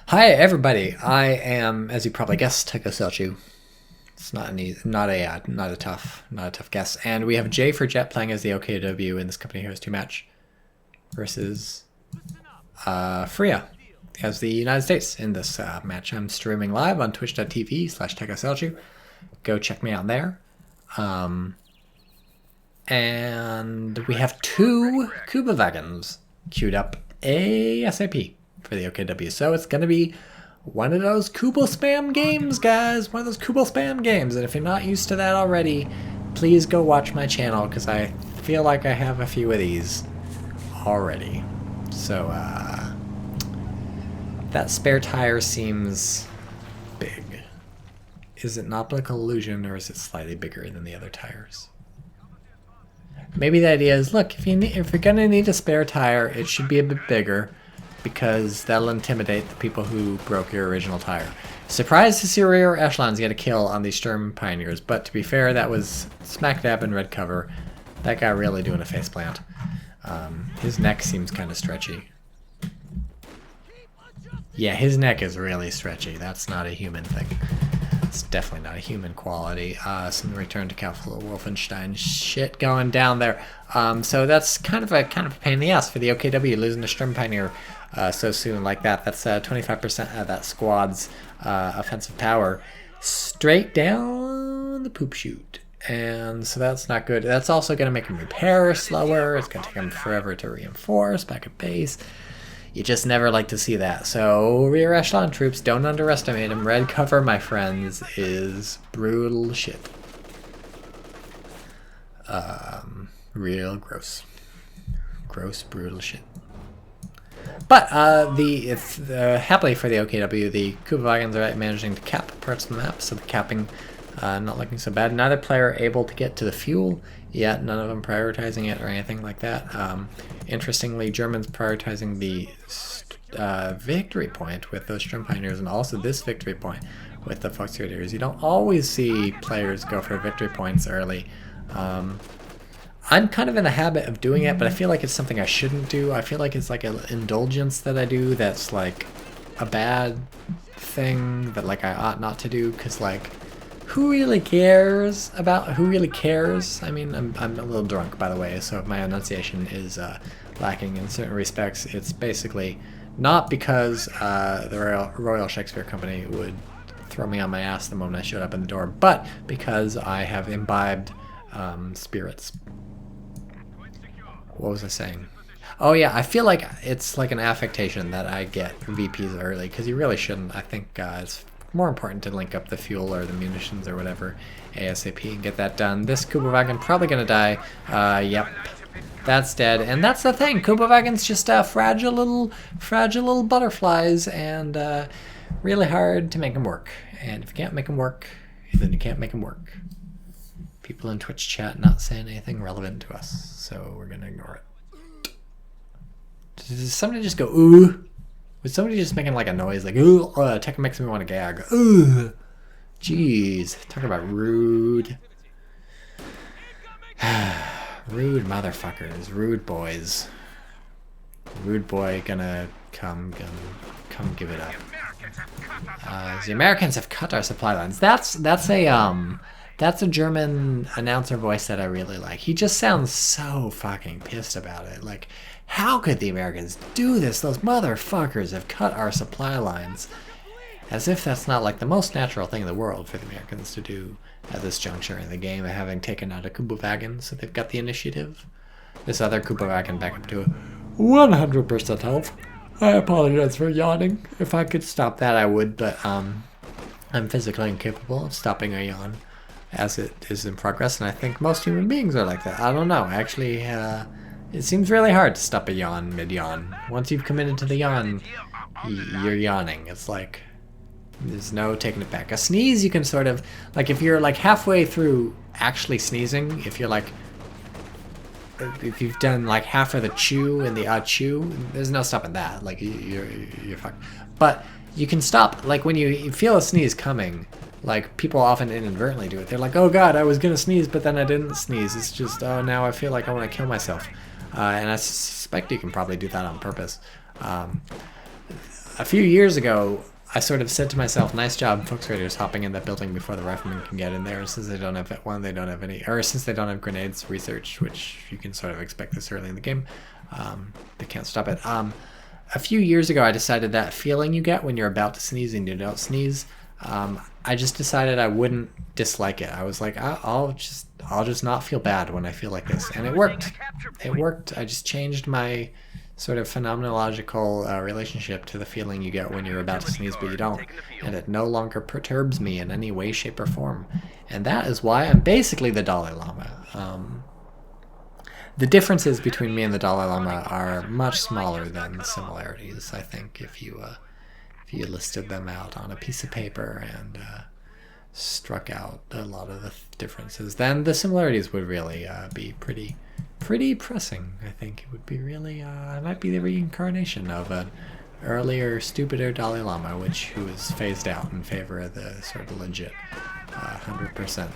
Hi everybody, I am, as you probably guessed, TychoCelchuuu. It's not a tough guess. And we have J for Jet playing as the OKW in this Company Heroes 2 match versus Freya as the United States in this match. I'm streaming live on twitch.tv/TychoCelchuuu. Go check me out there. And we have two Kuba wagons queued up ASAP for the OKW. So it's going to be one of those Kuba spam games, guys. One of those Kuba spam games. And if you're not used to that already, please go watch my channel because I feel like I have a few of these already. So that spare tire seems big. Is it an optical illusion or is it slightly bigger than the other tires? Maybe the idea is, look, if you're going to need a spare tire, it should be a bit bigger because that'll intimidate the people who broke your original tire. Surprised to see rear echelons get a kill on these Sturmpioneers, but to be fair, that was smack dab in red cover. That guy really doing a faceplant. His neck seems kind of stretchy. Yeah, his neck is really stretchy. That's not a human thing. It's definitely not a human quality. Some return to Capital Wolfenstein shit going down there. So that's kind of a pain in the ass for the OKW, losing to Sturmpioneer so soon like that. That's 25% of that squad's offensive power straight down the poop chute. And so that's not good. That's also going to make him repair slower. It's going to take him forever to reinforce back at base. You just never like to see that. So rear echelon troops, don't underestimate them. Red cover, my friends, is brutal shit. Real gross. Gross, brutal shit. But happily for the OKW, the Kuba wagons are managing to cap parts of the map, so the capping not looking so bad. Neither player able to get to the fuel yet, none of them prioritizing it or anything like that. Interestingly, Germans prioritizing the victory point with those Sturmpioneers, and also this victory point with the Fallschirmjagers. You don't always see players go for victory points early. I'm kind of in the habit of doing it, but I feel like it's something I shouldn't do. I feel like it's like an indulgence that I do that's like a bad thing that like I ought not to do, because like who really cares? I mean, I'm a little drunk, by the way, so if my enunciation is lacking in certain respects, it's basically not because the Royal Shakespeare Company would throw me on my ass the moment I showed up in the door, but because I have imbibed spirits. What was I saying? Oh yeah, I feel like it's like an affectation that I get VPs early, because you really shouldn't. I think it's more important to link up the fuel or the munitions or whatever ASAP and get that done. This Kuba wagon probably gonna die. Yep, that's dead. And that's the thing, Kuba wagons just fragile little butterflies, and really hard to make them work. And if you can't make them work, then you can't make them work. People in Twitch chat not saying anything relevant to us, so we're gonna ignore it. Did somebody just go ooh? Was somebody just making like a noise like ooh? Tech makes me want to gag. Ooh, jeez, talk about rude. Rude motherfuckers, rude boys. Rude boy gonna come give it up. The Americans have cut our supply lines. That's a German announcer voice that I really like. He just sounds so fucking pissed about it. Like, how could the Americans do this? Those motherfuckers have cut our supply lines. As if that's not like the most natural thing in the world for the Americans to do at this juncture in the game, having taken out a Kuba wagon, so they've got the initiative. This other Kuba wagon back up to 100% health. I apologize for yawning. If I could stop that, I would, but I'm physically incapable of stopping a yawn as it is in progress, and I think most human beings are like that. I don't know. Actually, it seems really hard to stop a yawn mid-yawn. Once you've committed to the yawn, you're yawning. It's like there's no taking it back. A sneeze, you can sort of, like if you're like halfway through actually sneezing, if you're like, if you've done like half of the chew and the chew, there's no stopping that. Like you're fucked. But you can stop, like when you feel a sneeze coming, like people often inadvertently do it. They're like, oh god, I was gonna sneeze, but then I didn't sneeze. It's just, oh, now I feel like I want to kill myself. And I suspect you can probably do that on purpose. A few years ago, I sort of said to myself, nice job, Fox Raiders, hopping in that building before the riflemen can get in there, since they don't have, one, they don't have any, or since they don't have grenades research, which you can sort of expect this early in the game. They can't stop it. A few years ago, I decided that feeling you get when you're about to sneeze and you don't sneeze, I just decided I wouldn't dislike it. I was like, I'll just not feel bad when I feel like this, and it worked. It worked. I just changed my sort of phenomenological relationship to the feeling you get when you're about to sneeze but you don't, and it no longer perturbs me in any way, shape, or form. And that is why I'm basically the Dalai Lama. The differences between me and the Dalai Lama are much smaller than the similarities, I think, if you listed them out on a piece of paper and struck out a lot of the differences. Then the similarities would really be pretty pressing. I think it would be really, I might be the reincarnation of an earlier, stupider Dalai Lama, who was phased out in favor of the sort of legit 100%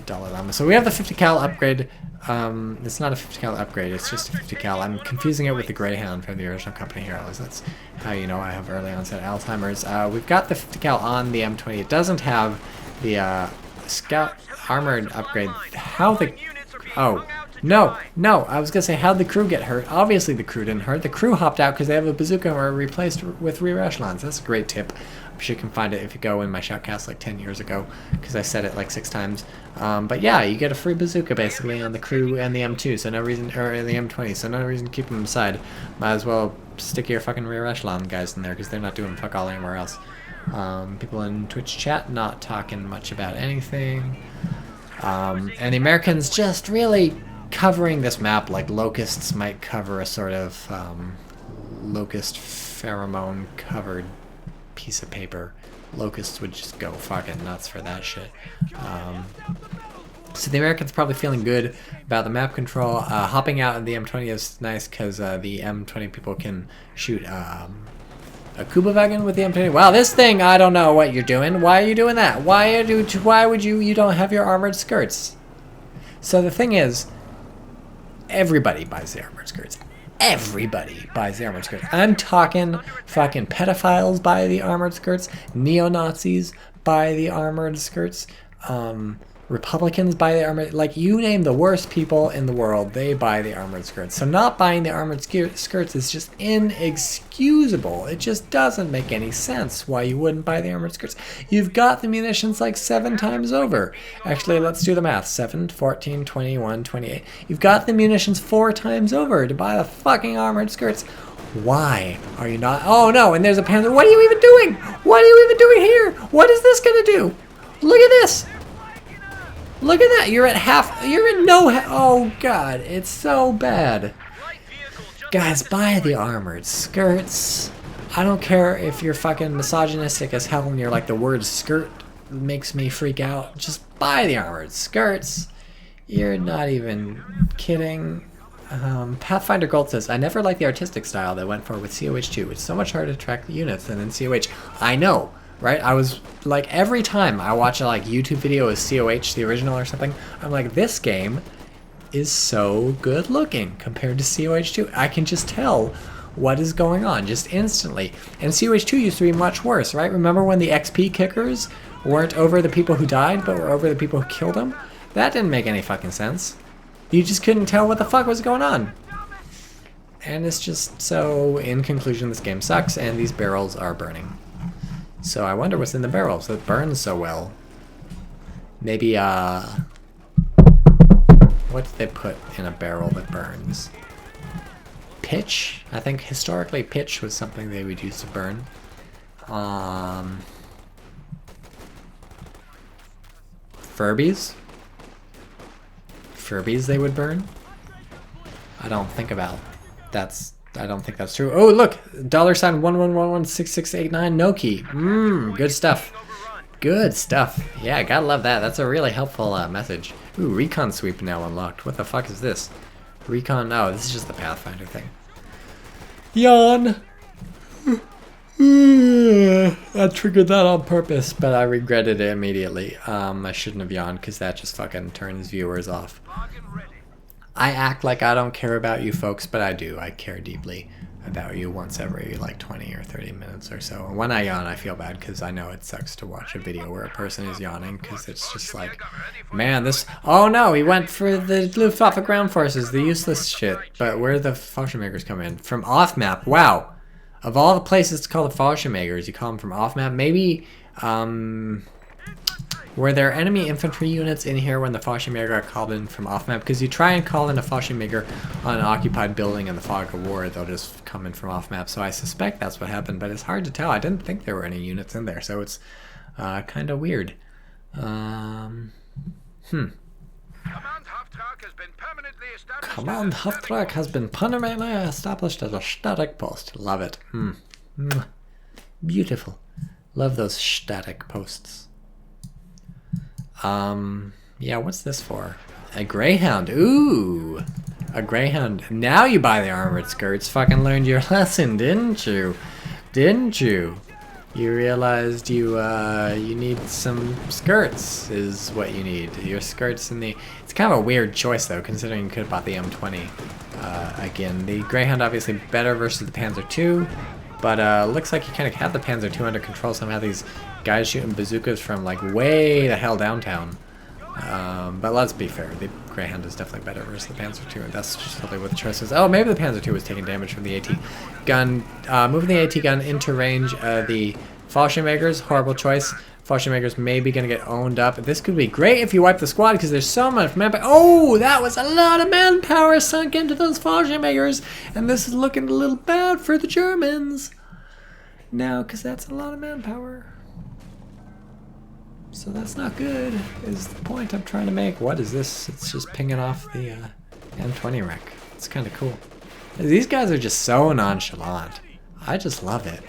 Dalai Lama. So we have the 50 cal upgrade. It's not a 50 cal upgrade, it's just a 50 cal. I'm confusing it with the Greyhound from the original Company Heroes. That's how you know I have early onset Alzheimer's. We've got the 50 cal on the M20. It doesn't have the Scout Armored upgrade. How the... Oh, no, I was going to say, how'd the crew get hurt? Obviously the crew didn't hurt. The crew hopped out because they have a bazooka and were replaced with rear echelons. That's a great tip. I'm sure you can find it if you go in my shoutcast like 10 years ago, because I said it like 6 times. But yeah, you get a free bazooka basically on the crew and the M2, so no reason, or the M20, so no reason to keep them aside. Might as well stick your fucking rear echelon guys in there, because they're not doing fuck all anywhere else. People in Twitch chat not talking much about anything. And the Americans just really covering this map like locusts might cover a sort of locust pheromone covered piece of paper. Locusts would just go fucking nuts for that shit. So the Americans probably feeling good about the map control. Hopping out of the M20 is nice because the M20 people can shoot a Kuba-wagon with the M20. Wow, this thing, I don't know what you're doing. Why are you doing that? Why would you don't have your armored skirts? So the thing is, everybody buys the armored skirts. Everybody buys the armored skirts. I'm talking fucking pedophiles buy the armored skirts. Neo-Nazis buy the armored skirts. Republicans buy the armored... Like, you name the worst people in the world, they buy the armored skirts. So not buying the armored skirts is just inexcusable. It just doesn't make any sense why you wouldn't buy the armored skirts. You've got the munitions like 7 times over. Actually, let's do the math. 7, 14, 21, 28. You've got the munitions 4 times over to buy the fucking armored skirts. Why are you not... Oh, no, and there's a Panther. What are you even doing? What are you even doing here? What is this going to do? Look at this. Look at that, you're at half, you're in no, oh god, it's so bad. Guys, buy the armored skirts. I don't care if you're fucking misogynistic as hell and you're like, the word skirt makes me freak out. Just buy the armored skirts. You're not even kidding. Pathfinder Gold says, I never liked the artistic style they went for with CoH2. It's so much harder to track the units than in CoH. I know. Right? I was like, every time I watch a like YouTube video of CoH, the original or something, I'm like, this game is so good looking compared to CoH2. I can just tell what is going on just instantly. And CoH2 used to be much worse, right? Remember when the XP kickers weren't over the people who died, but were over the people who killed them? That didn't make any fucking sense. You just couldn't tell what the fuck was going on. And it's just so, in conclusion, this game sucks and these barrels are burning. So I wonder what's in the barrels that burns so well. Maybe, what did they put in a barrel that burns? Pitch? I think historically pitch was something they would use to burn. Furbies? Furbies they would burn? I don't think that's true. Oh, look! $111116689 no key. Good stuff. Good stuff. Yeah, gotta love that. That's a really helpful message. Ooh, recon sweep now unlocked. What the fuck is this? Recon... Oh, this is just the Pathfinder thing. Yawn! I triggered that on purpose, but I regretted it immediately. I shouldn't have yawned, because that just fucking turns viewers off. I act like I don't care about you folks, but I do. I care deeply. about you once every like 20 or 30 minutes or so. And when I yawn, I feel bad because I know it sucks to watch a video where a person is yawning because it's just like, man, this... Oh no, he went for the Luftwaffe ground forces, the useless shit. But where do the Fallschirmjagers come in? From off-map. Wow. Of all the places to call the Fallschirmjagers, you call them from off-map. Maybe, were there enemy infantry units in here when the Fallschirmjäger got called in from off-map? Because you try and call in a Fallschirmjäger on an occupied building in the fog of war, they'll just come in from off-map. So I suspect that's what happened, but it's hard to tell. I didn't think there were any units in there, so it's kind of weird. Command Auftrag has been permanently established as a static post. Love it. Beautiful. Love those static posts. Yeah, what's this for? A Greyhound. Ooh, a Greyhound. Now you buy the armored skirts. Fucking learned your lesson, didn't you? Didn't you? You realized you need some skirts is what you need. Your skirts in the... It's kind of a weird choice though, considering you could have bought the M20. Again, the Greyhound obviously better versus the Panzer II, but looks like you kind of have the Panzer II under control. Somehow these guys shooting bazookas from like way the hell downtown. But let's be fair, the Greyhound is definitely better versus the Panzer II, and that's just totally what the choice is. Oh, maybe the Panzer II was taking damage from the AT gun. Moving the AT gun into range, the Fallschirmjägers, horrible choice. Fallschirmjägers maybe going to get owned up. This could be great if you wipe the squad, because there's so much manpower. Oh, that was a lot of manpower sunk into those Fallschirmjägers, and this is looking a little bad for the Germans. No, because that's a lot of manpower. So that's not good, is the point I'm trying to make. What is this? It's just pinging off the M20 wreck. It's kind of cool. These guys are just so nonchalant. I just love it.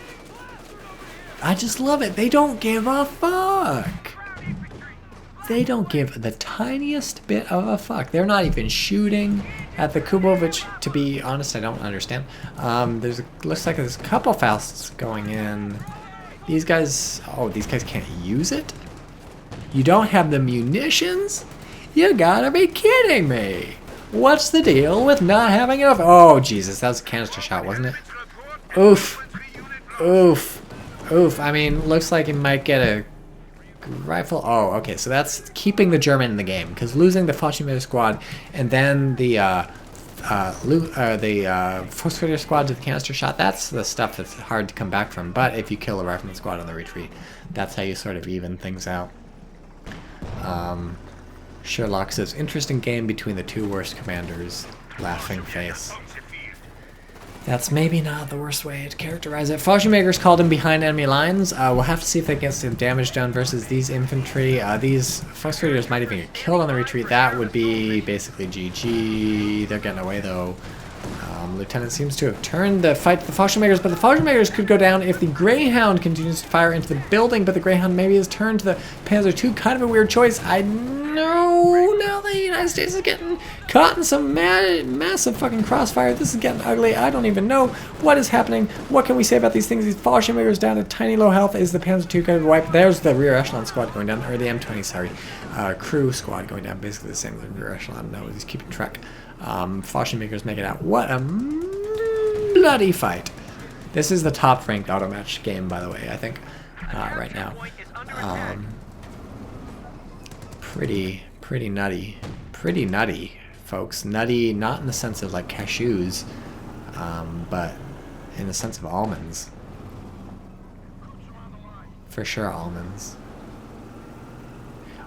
I just love it. They don't give a fuck. They don't give the tiniest bit of a fuck. They're not even shooting at the Kubo, which, to be honest, I don't understand. Looks like there's a couple Fausts going in. These guys... Oh, these guys can't use it? You don't have the munitions? You gotta be kidding me! What's the deal with not having enough? Oh, Jesus, that was a canister shot, wasn't it? Oof. Oof. Oof. I mean, looks like it might get a rifle. Oh, okay, so that's keeping the German in the game, because losing the Fallschirmjäger squad and then the Volkskrieger squad to the canister shot, that's the stuff that's hard to come back from. But if you kill a rifleman squad on the retreat, that's how you sort of even things out. Sherlock says, interesting game between the two worst commanders. Laughing face. That's maybe not the worst way to characterize it. Fallschirmjägers called him behind enemy lines. We'll have to see if they get some damage done versus these infantry. These Volkskrieger might even get killed on the retreat. That would be basically GG. They're getting away though. Lieutenant seems to have turned the fight to the Fallschirmjägers, but the Fallschirmjägers could go down if the Greyhound continues to fire into the building, but the Greyhound maybe has turned to the Panzer II. Kind of a weird choice. I know now the United States is getting caught in some massive fucking crossfire. This is getting ugly. I don't even know what is happening. What can we say about these things? These Fallschirmjägers down to tiny low health. Is the Panzer II going to be wiped? There's the rear echelon squad going down, or the M20, sorry. Crew squad going down, basically the same as the rear echelon. No, he's keeping track. Fallschirmjägers make it out. What a bloody fight. This is the top ranked auto match game, by the way, I think, right now. Pretty nutty. Pretty nutty, folks. Nutty, not in the sense of like cashews, but in the sense of almonds. For sure, almonds.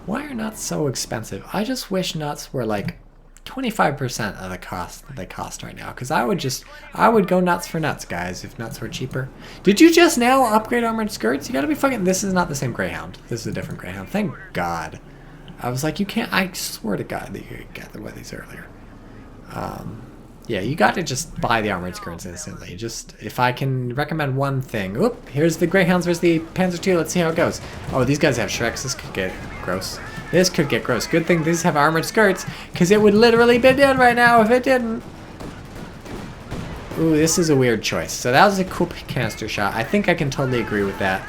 Why are nuts so expensive? I just wish nuts were like 25% of the cost that they cost right now, because I would go nuts for nuts, guys, if nuts were cheaper. Did you just now upgrade armored skirts? You gotta be fucking... This is not the same Greyhound. This is a different Greyhound. Thank God. I was like, you can't... I swear to God that you got one of these earlier. Yeah, you got to just buy the armored skirts instantly. Just, if I can recommend one thing... Oop, here's the Greyhounds versus the Panzer II. Let's see how it goes. Oh, these guys have Shreks. This could get gross. This could get gross. Good thing these have armored skirts, because it would literally be dead right now if it didn't. Ooh, this is a weird choice. So that was a cool canister shot. I think I can totally agree with that.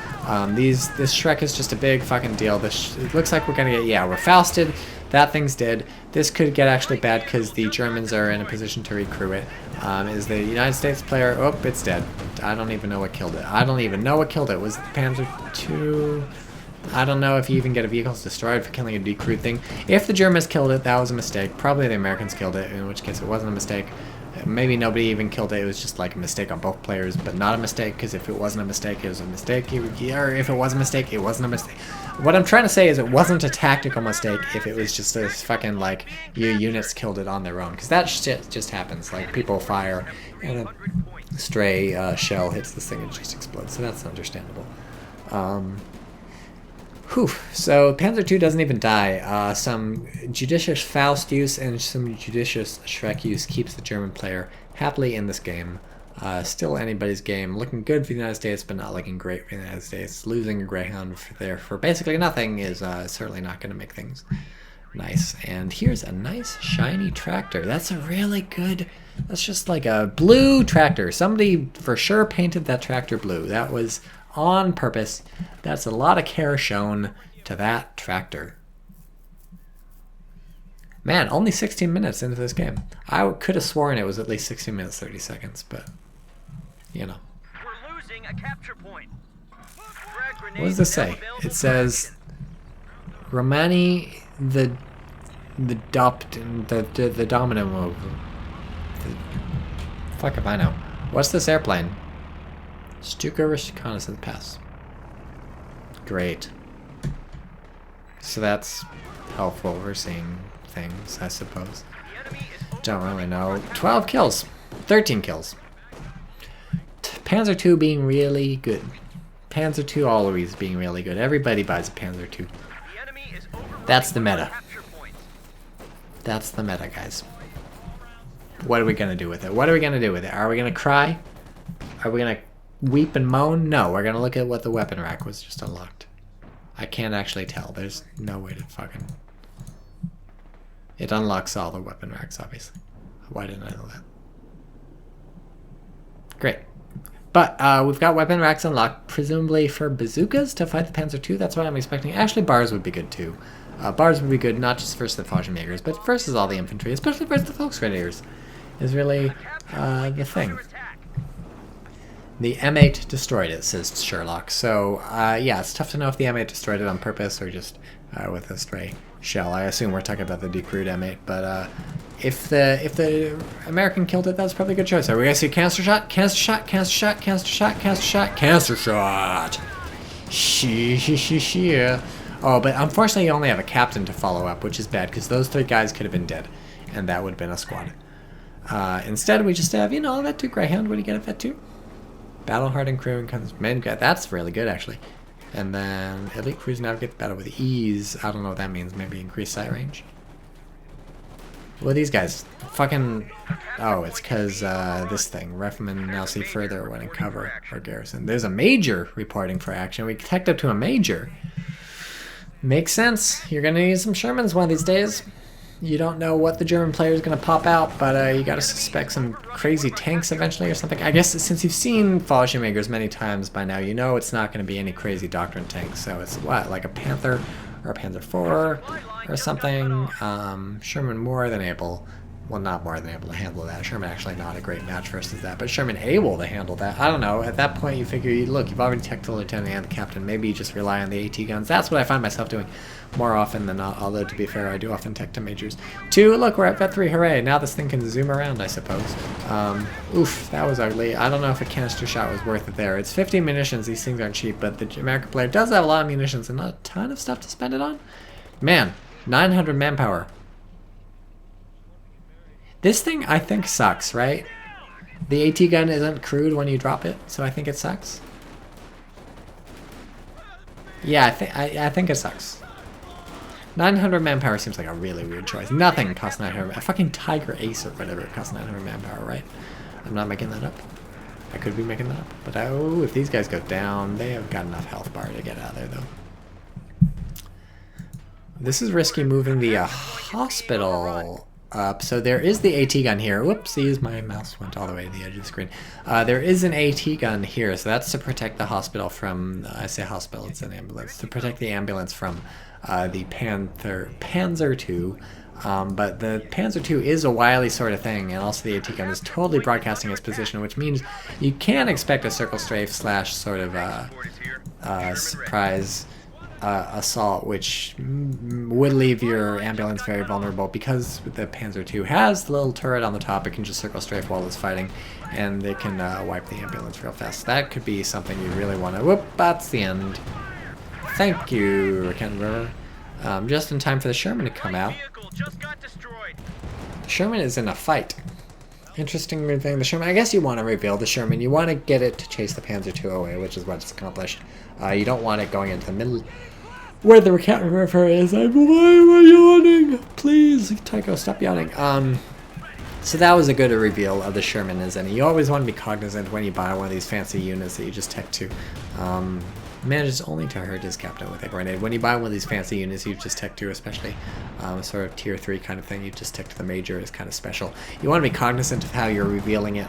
This Shrek is just a big fucking deal. It looks like we're gonna get... Yeah, we're Fausted. That thing's dead. This could get actually bad because the Germans are in a position to recrew it. Is the United States player... Oh, it's dead. I don't even know what killed it. I don't even know what killed it. Was it the Panzer II? I don't know if you even get a vehicles destroyed for killing a decrewed thing. If the Germans killed it, that was a mistake. Probably the Americans killed it, in which case it wasn't a mistake. Maybe nobody even killed it. It was just like a mistake on both players, but not a mistake, because if it wasn't a mistake, it was a mistake. Or if it was a mistake, it wasn't a mistake. What I'm trying to say is it wasn't a tactical mistake if it was just a fucking, like, your units killed it on their own. Because that shit just happens. Like, people fire, and a stray shell hits this thing and just explodes. So that's understandable. So Panzer II doesn't even die. Some judicious Faust use and some judicious Shrek use keeps the German player happily in this game. Still anybody's game. Looking good for the United States, but not looking great for the United States. Losing a Greyhound for basically nothing is certainly not going to make things nice. And here's a nice shiny tractor. That's a really good... That's just like a blue tractor. Somebody for sure painted that tractor blue. That was on purpose. That's a lot of care shown to that tractor. Man, only 16 minutes into this game. I could have sworn it was at least 16 minutes 30 seconds, but you know. We're losing a capture point. What does this say? It says Romani the dominant move. Fuck if I know. What's this airplane? Stuka Reconnaissance Pass. Great. So that's helpful for seeing things, I suppose. Don't really know. 12 kills. 13 kills. Panzer II being really good. Panzer II always being really good. Everybody buys a Panzer II. That's the meta. That's the meta, guys. What are we going to do with it? What are we going to do with it? Are we going to cry? Are we going to weep and moan? No, we're going to look at what the weapon rack was just unlocked. I can't actually tell. There's no way to fucking... It unlocks all the weapon racks, obviously. Why didn't I know that? Great. But we've got weapon racks unlocked, presumably for bazookas to fight the Panzer II. That's what I'm expecting. Actually, bars would be good too. Bars would be good not just versus the Fallschirmjagers, but versus all the infantry, especially versus the Volksgrenadiers, is really the thing. The M8 destroyed it, says Sherlock. So, yeah, it's tough to know if the M8 destroyed it on purpose or just with a stray shell. I assume we're talking about the decrewed M8, but if the American killed it, that's probably a good choice. Are we gonna see canister shot? Canister shot? Canister shot? Canister shot? Canister shot? Canister shot! Oh, but unfortunately you only have a captain to follow up, which is bad, because those 3 guys could have been dead, and that would have been a squad. Instead, we just have, you know, that 2 Greyhound. What do you get at that 2? Battle hardened crew and comes main guy. That's really good, actually. And then elite crews navigate the battle with ease. I don't know what that means. Maybe increase sight range. What are these guys? Fucking... Oh, it's because this thing. Riflemen now see further when in cover or garrison. There's a major reporting for action. We tacked up to a major. Makes sense. You're going to need some Shermans one of these days. You don't know what the German player is going to pop out, but you got to suspect some crazy tanks eventually or something. I guess since you've seen Fallschirmjagers many times by now, you know it's not going to be any crazy doctrine tanks. So it's what, like a Panther or a Panzer IV or something? Sherman more than able, well, not more than able to handle that. Sherman actually not a great match versus that, but Sherman able to handle that. I don't know. At that point, you figure, look, you've already teched the lieutenant and the captain. Maybe you just rely on the AT guns. That's what I find myself doing more often than not, although to be fair, I do often tech to majors. 2, look, we're at Vet 3, hooray. Now this thing can zoom around, I suppose. Oof, that was ugly. I don't know if a canister shot was worth it there. It's 50 munitions. These things aren't cheap, but the American player does have a lot of munitions and not a ton of stuff to spend it on. Man, 900 manpower. This thing, I think, sucks, right? The AT gun isn't crewed when you drop it, so I think it sucks. Yeah, I think it sucks. 900 manpower seems like a really weird choice. Nothing costs 900. A fucking Tiger Ace or whatever costs 900 manpower, right? I'm not making that up. I could be making that up. But oh, if these guys go down, they have got enough health bar to get out of there, though. This is risky moving the hospital up. So there is the AT gun here. Whoopsies, my mouse went all the way to the edge of the screen. There is an AT gun here, so that's to protect the hospital from, I say hospital, it's an ambulance, to protect the ambulance from the Panzer II. But the Panzer II is a wily sort of thing, and also the AT gun is totally broadcasting its position, which means you can expect a circle strafe slash sort of surprise assault, which would leave your ambulance very vulnerable because the Panzer II has the little turret on the top. It can just circle strafe while it's fighting, and it can wipe the ambulance real fast. That could be something you really want to... Whoop, that's the end. Thank you, Kenton River. Just in time for the Sherman to come out. The Sherman is in a fight. Interesting thing, the Sherman, I guess you want to reveal the Sherman. You want to get it to chase the Panzer II away, which is what it's accomplished. You don't want it going into the middle where the Recount River is. Why am I yawning? Please, Tycho, stop yawning. So that was a good reveal of the Sherman as any. You always want to be cognizant when you buy one of these fancy units that you just tech to. Manages only to hurt his captain with a grenade. When you buy one of these fancy units, you just tech to, especially sort of tier 3 kind of thing, you just tech to the major is kind of special. You want to be cognizant of how you're revealing it.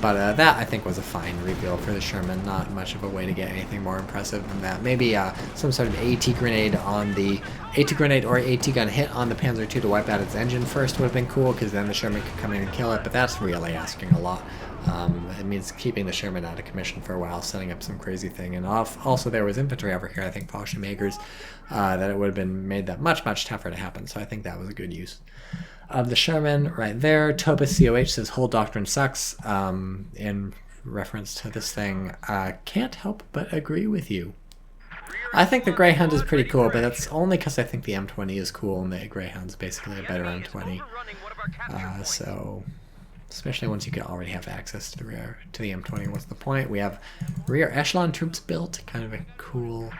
But that, I think, was a fine reveal for the Sherman. Not much of a way to get anything more impressive than that. Maybe some sort of AT grenade on the... AT grenade or AT gun hit on the Panzer II to wipe out its engine first would have been cool, because then the Sherman could come in and kill it, but that's really asking a lot. It means keeping the Sherman out of commission for a while, setting up some crazy thing. And also there was infantry over here, I think Fallschirmjagers, that it would have been made that much, much tougher to happen. So I think that was a good use of the Sherman right there. Topus CoH says, whole doctrine sucks, in reference to this thing. Can't help but agree with you. I think the Greyhound is pretty cool, but that's only because I think the M20 is cool, and the Greyhound's basically a better M20. So... especially once you can already have access to the M20. What's the point? We have rear echelon troops built. Kind of a cool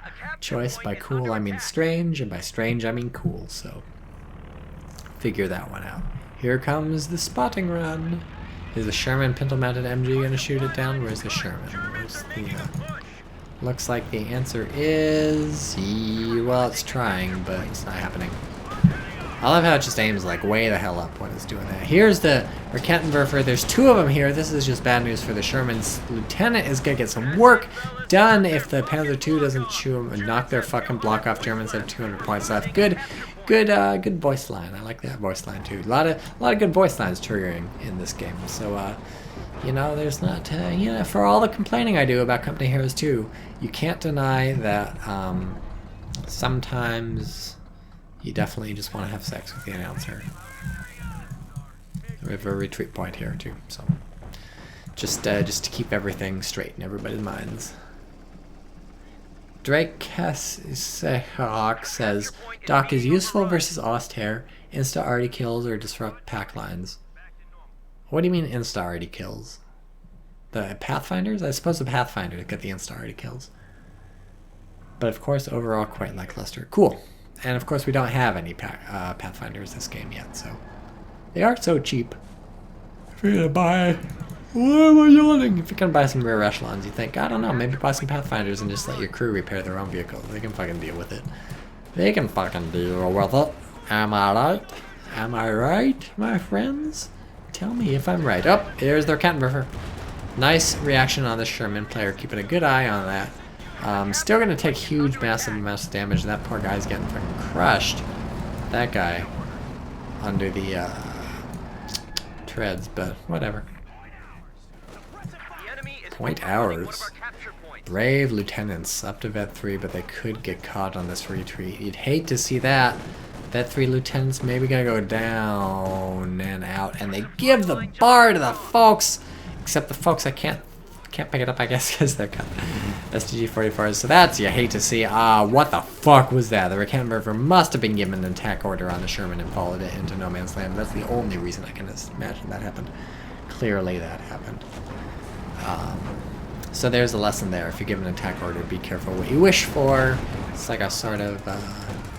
choice. By cool, I mean strange, and by strange, I mean cool. So figure that one out. Here comes the spotting run. Is the Sherman pintle-mounted MG going to shoot it down? Where's the Sherman? Where's the... looks like the answer is... well, it's trying, but it's not happening. I love how it just aims like way the hell up when it's doing that. Here's the Raketenwerfer. There's two of them here. This is just bad news for the Sherman's lieutenant. Is gonna get some work done if the Panzer II doesn't chew him and knock their fucking block off. Germans have 200 points left. Good voice line. I like that voice line too. A lot of good voice lines triggering in this game. So you know, there's not you know, for all the complaining I do about Company Heroes 2, you can't deny that sometimes. You definitely just want to have sex with the announcer. We have a retreat point here too, so just to keep everything straight in everybody's minds. Drake Sehawk says, Doc is useful versus Ostair, insta already kills or disrupt pack lines. What do you mean insta already kills? The Pathfinders? I suppose the Pathfinders get the insta already kills. But of course, overall quite lackluster. Cool. And of course we don't have any Pathfinders this game yet, so they are so cheap. If you're gonna buy... why am I yawning? If you're gonna buy some rear echelons, you think, I don't know, maybe buy some Pathfinders and just let your crew repair their own vehicles. They can fucking deal with it. They can fucking deal with it. Am I right? Am I right, my friends? Tell me if I'm right. Oh, here's their Raketenwerfer. Nice reaction on the Sherman player, keeping a good eye on that. Still gonna take huge, massive amounts of damage. That poor guy's getting fucking crushed. That guy under the treads, but whatever. Point hours. Brave lieutenants up to Vet 3, but they could get caught on this retreat. You'd hate to see that. Vet 3 lieutenants maybe gonna go down and out, and they give the bar to the folks. Except the folks I can't pick it up, I guess, because they're got STG-44s. So that's you hate to see. What the fuck was that? The Raketenwerfer must have been given an attack order on the Sherman and followed it into no man's land. That's the only reason I can imagine that happened. Clearly that happened. So there's a lesson there. If you give an attack order, be careful what you wish for. It's like a sort of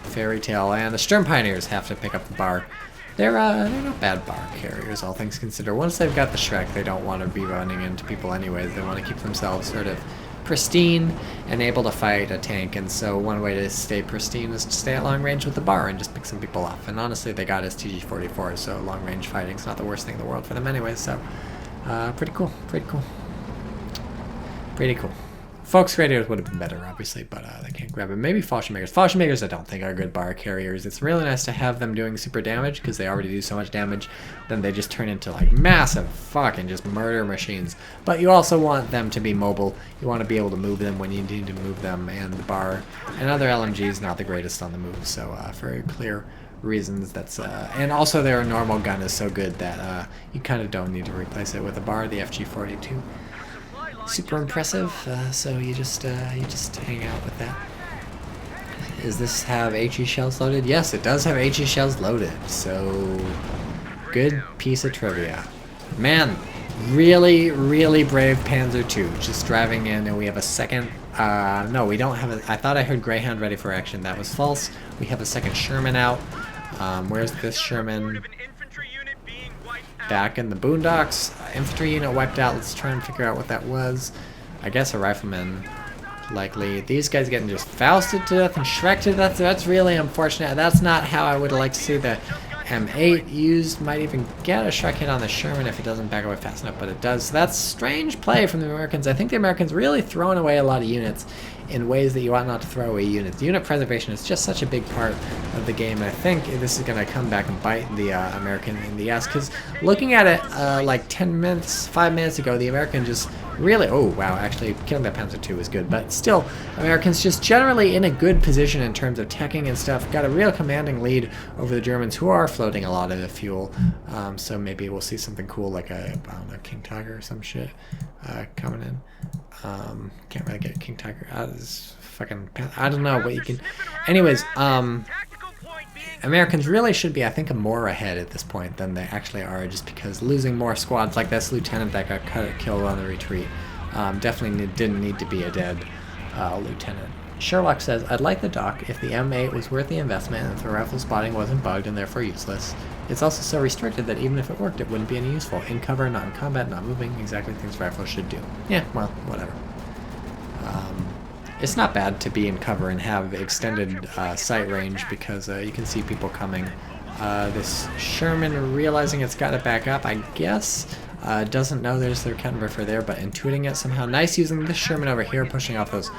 fairy tale. And the Sturm Pioneers have to pick up the bar. They're not bad bar carriers, all things considered. Once they've got the Shrek, they don't want to be running into people anyways. They want to keep themselves sort of pristine and able to fight a tank, and so one way to stay pristine is to stay at long range with the bar and just pick some people off. And honestly, they got his TG-44, so long range fighting's not the worst thing in the world for them anyway, so pretty cool, pretty cool. Pretty cool. Focus radios would have been better, obviously, but they can't grab it. Maybe Fallschirmjagers. Fallschirmjagers I don't think are good bar carriers. It's really nice to have them doing super damage because they already do so much damage. Then they just turn into like massive fucking just murder machines. But you also want them to be mobile. You want to be able to move them when you need to move them. And the bar and other LMGs not the greatest on the move. So for clear reasons, that's and also their normal gun is so good that you kind of don't need to replace it with a bar. The FG-42. Super impressive, so you just hang out with that. Does this have HE shells loaded? Yes, it does have HE shells loaded, so good piece of trivia. Man, really, really brave Panzer II, just driving in, and we have a second, no, we don't have a, I thought I heard Greyhound ready for action. That was false. We have a second Sherman out. Where's this Sherman? Back in the boondocks. Infantry unit wiped out. Let's try and figure out what that was. I guess a rifleman, likely. These guys getting just Fausted to death and Shrek to death. That's really unfortunate. That's not how I would have liked to see the M8 used. Might even get a Shrek hit on the Sherman if it doesn't back away fast enough, but it does. So that's strange play from the Americans. I think the Americans really throwing away a lot of units in ways that you ought not to throw away units. Unit preservation is just such a big part of the game, and I think this is going to come back and bite the American in the ass, because looking at it like 10 minutes, 5 minutes ago, the American just really, oh wow, actually killing that Panzer II was good, but still, Americans just generally in a good position in terms of teching and stuff, got a real commanding lead over the Germans, who are floating a lot of the fuel, so maybe we'll see something cool like a, I don't know, King Tiger or some shit coming in. Can't really get King Tiger out of this fucking, I don't know what you can, anyways, Americans really should be, I think, more ahead at this point than they actually are, just because losing more squads like this lieutenant that got killed on the retreat definitely didn't need to be a dead lieutenant. Sherlock says, I'd like the dock if the M8 was worth the investment and if the rifle spotting wasn't bugged and therefore useless. It's also so restricted that even if it worked, it wouldn't be any useful. In cover, not in combat, not moving, exactly things rifles should do. Yeah, well, whatever. It's not bad to be in cover and have extended sight range because you can see people coming. This Sherman, realizing it's got to back up, I guess, doesn't know there's their Kettenwerfer there, but intuiting it somehow. Nice using this Sherman over here, pushing off those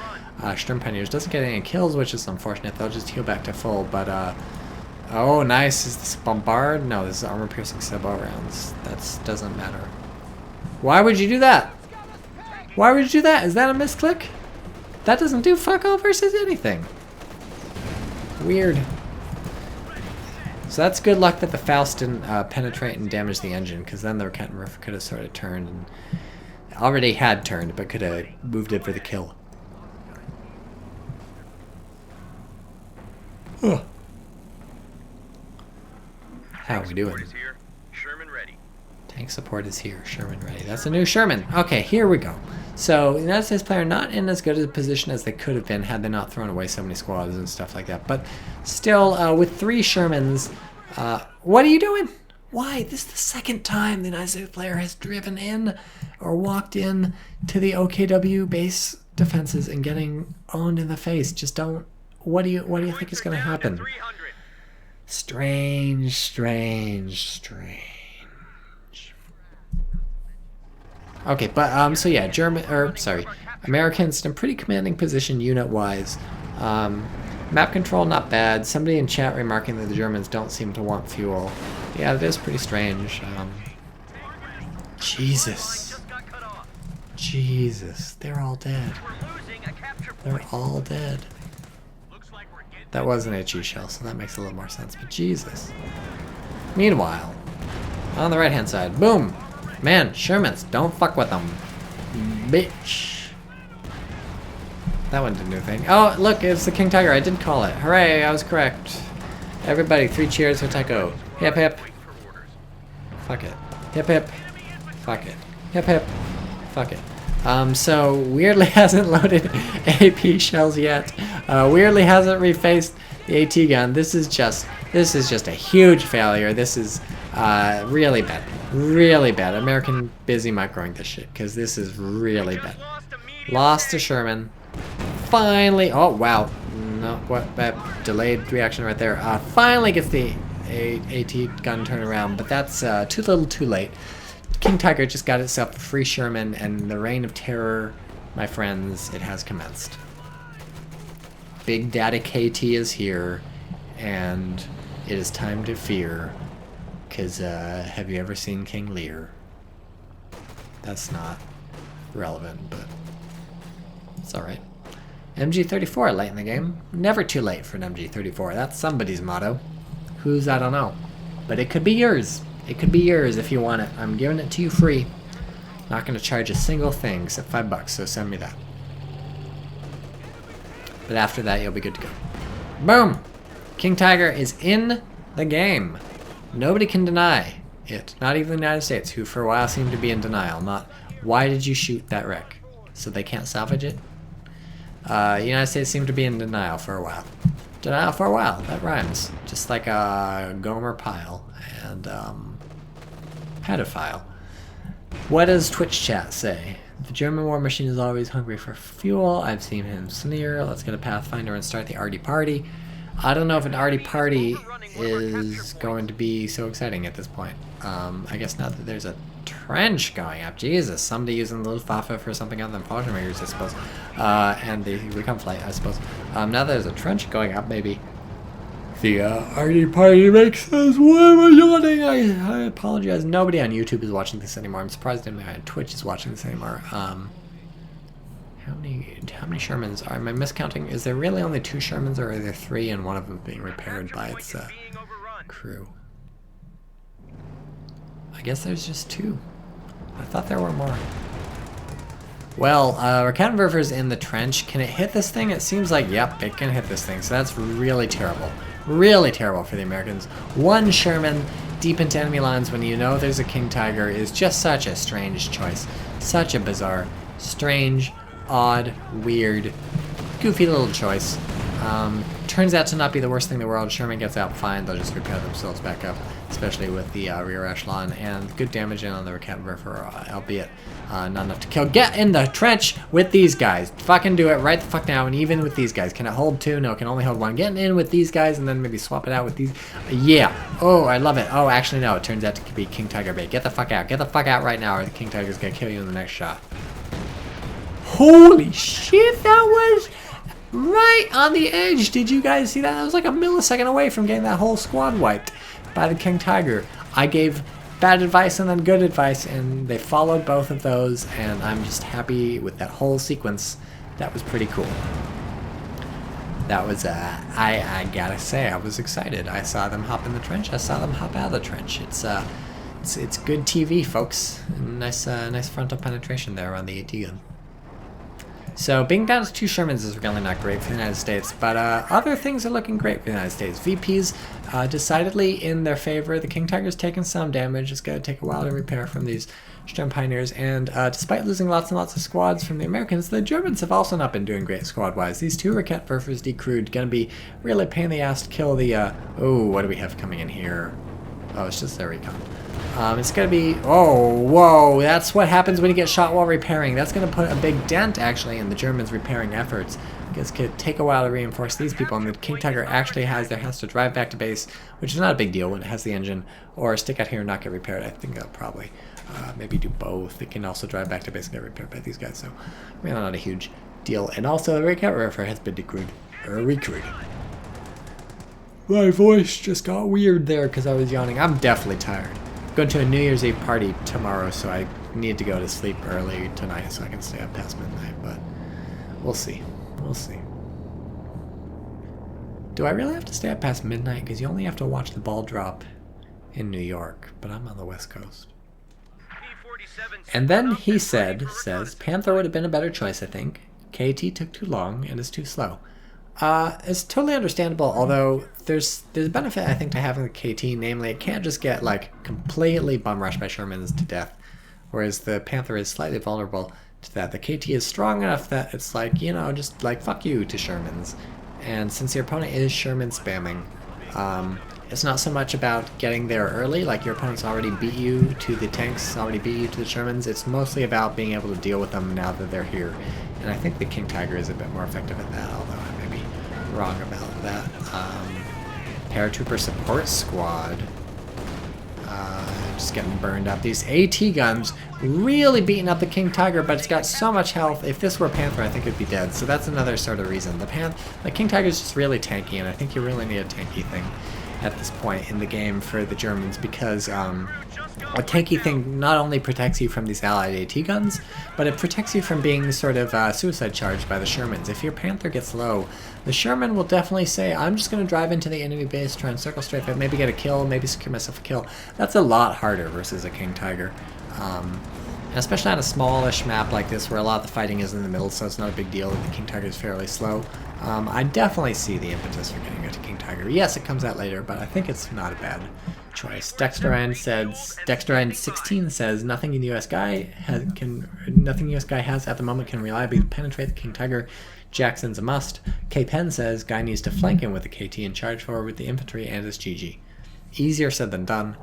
Sturmpioneers. Doesn't get any kills, which is unfortunate. They'll just heal back to full, but oh, nice. Is this bombard? No, this is armor-piercing sub-out rounds. That doesn't matter. Why would you do that? Why would you do that? Is that a misclick? That doesn't do fuck all versus anything. Weird. So that's good luck that the Faust didn't penetrate and damage the engine, because then the Kettenwerfer could have sort of turned, and already had turned, but could have moved it for the kill. Ugh. How are we doing? Tank support is here. Sherman ready. That's a new Sherman. Okay, here we go. So, the United States player not in as good a position as they could have been had they not thrown away so many squads and stuff like that. But still, with 3 Shermans, what are you doing? Why? This is the second time the United States player has driven in or walked in to the OKW base defenses and getting owned in the face. Just don't. What do you think is going to happen? Strange, strange, strange. Okay, but so yeah, Americans in a pretty commanding position unit-wise. Map control not bad. Somebody in chat remarking that the Germans don't seem to want fuel. Yeah, that is pretty strange. Jesus, Jesus, they're all dead. They're all dead. That was an HE shell, so that makes a little more sense. But Jesus. Meanwhile, on the right-hand side, boom. Man, Shermans, don't fuck with them. Bitch. That one didn't do anything. Oh, look, it's the King Tiger. I did call it. Hooray, I was correct. Everybody, 3 cheers for Tycho. Hip hip. Fuck it. Hip hip. Fuck it. Hip hip. Fuck it. So, weirdly hasn't loaded AP shells yet. Weirdly hasn't refaced the AT gun. This is just a huge failure. This is really bad. Really bad. American busy microing this shit, because this is really bad. Lost to Sherman. Finally, oh wow, no, what, that delayed reaction right there. Finally gets the AT gun turned around, but that's too little too late. King Tiger just got itself a free Sherman, and the reign of terror, my friends, it has commenced. Big Daddy KT is here, and it is time to fear. Because, have you ever seen King Lear? That's not relevant, but it's alright. MG34 late in the game. Never too late for an MG34. That's somebody's motto. Whose, I don't know. But it could be yours. It could be yours if you want it. I'm giving it to you free. Not going to charge a single thing except $5, so send me that. But after that, you'll be good to go. Boom! King Tiger is in the game. Nobody can deny it. Not even the United States, who for a while seemed to be in denial. Not, why did you shoot that wreck? So they can't salvage it? The United States seemed to be in denial for a while. Denial for a while. That rhymes. Just like Gomer Pyle and pedophile. What does Twitch chat say? The German war machine is always hungry for fuel. I've seen him sneer. Let's get a Pathfinder and start the arty party. I don't know if an arty party is going to be so exciting at this point. I guess now that there's a trench going up. Jesus, somebody using the Luftwaffe for something other than Fallschirmjagers, I suppose. And the recon flight, I suppose. Now there's a trench going up, maybe the arty party makes us warm yawning. I apologize. Nobody on YouTube is watching this anymore. I'm surprised anybody on Twitch is watching this anymore. How many Shermans? Am I miscounting? Is there really only 2 Shermans, or are there 3 and one of them being repaired by its crew? I guess there's just 2. I thought there were more. Well, Raketwerfer's in the trench. Can it hit this thing? It seems like, yep, it can hit this thing. So that's really terrible. Really terrible for the Americans. 1 Sherman deep into enemy lines when you know there's a King Tiger is just such a strange choice. Such a bizarre, strange, odd, weird, goofy little choice. Turns out to not be the worst thing in the world. Sherman gets out fine. They'll just repair themselves back up, especially with the rear echelon, and good damage in on the Raketwerfer, albeit not enough to kill. Get in the trench with these guys. Fucking do it right the fuck now, and even with these guys. Can it hold 2? No, it can only hold 1. Getting in with these guys, and then maybe swap it out with these. Yeah. Oh, I love it. Oh, actually, no. It turns out to be King Tiger bait. Get the fuck out. Get the fuck out right now, or the King Tiger's gonna kill you in the next shot. Holy shit, that was right on the edge. Did you guys see that? That was like a millisecond away from getting that whole squad wiped by the King Tiger. I gave bad advice and then good advice, and they followed both of those, and I'm just happy with that whole sequence. That was pretty cool. That was, I gotta say, I was excited. I saw them hop in the trench. I saw them hop out of the trench. It's good TV, folks. Nice frontal penetration there on the AT gun. So being down to 2 Shermans is really not great for the United States, but other things are looking great for the United States. VP's decidedly in their favor. The King Tiger's taken some damage. It's going to take a while to repair from these Sturm Pioneers, and despite losing lots and lots of squads from the Americans, the Germans have also not been doing great squad-wise. These 2 Raketwerfers decrewed, going to be really a pain in the ass to kill the, oh, what do we have coming in here? Oh, it's just their recon. It's going to be... Oh, whoa. That's what happens when you get shot while repairing. That's going to put a big dent, actually, in the Germans' repairing efforts. It's going to take a while to reinforce these people, and the King Tiger actually has to drive back to base, which is not a big deal when it has the engine, or stick out here and not get repaired. I think they'll probably maybe do both. It can also drive back to base and get repaired by these guys, so really not a huge deal. And also, the Raketwerfer has been recruited. My voice just got weird there because I was yawning. I'm definitely tired. Going to a New Year's Eve party tomorrow, so I need to go to sleep early tonight so I can stay up past midnight, but we'll see. We'll see. Do I really have to stay up past midnight? Because you only have to watch the ball drop in New York, but I'm on the West Coast. And then he says, Panther would have been a better choice, I think. KT took too long and is too slow. It's totally understandable, although there's a benefit, I think, to having the KT, namely it can't just get, like, completely bum-rushed by Shermans to death, whereas the Panther is slightly vulnerable to that. The KT is strong enough that it's like, you know, just like, fuck you to Shermans. And since your opponent is Sherman spamming, It's not so much about getting there early, like your opponent's already beat you to the tanks, already beat you to the Shermans. It's mostly about being able to deal with them now that they're here. And I think the King Tiger is a bit more effective at that, although I may be wrong about that. Paratrooper support squad. Just getting burned up. These AT guns really beating up the King Tiger, but it's got so much health. If this were Panther, I think it'd be dead. So that's another sort of reason. The King Tiger is just really tanky, and I think you really need a tanky thing at this point in the game for the Germans, because a tanky thing not only protects you from these allied AT guns, but it protects you from being sort of suicide charged by the Shermans. If your Panther gets low, the Sherman will definitely say, I'm just going to drive into the enemy base, try and circle strafe it, maybe get a kill, maybe secure myself a kill. That's a lot harder versus a King Tiger. And especially on a smallish map like this where a lot of the fighting is in the middle, so it's not a big deal that the King Tiger is fairly slow. I definitely see the impetus for getting into King Tiger. Yes, it comes out later, but I think it's not a bad choice. Dexterine16 says nothing US guy has at the moment can reliably penetrate the King Tiger. Jackson's a must. K Penn says guy needs to flank him with the KT and charge forward with the infantry, and it's GG. Easier said than done.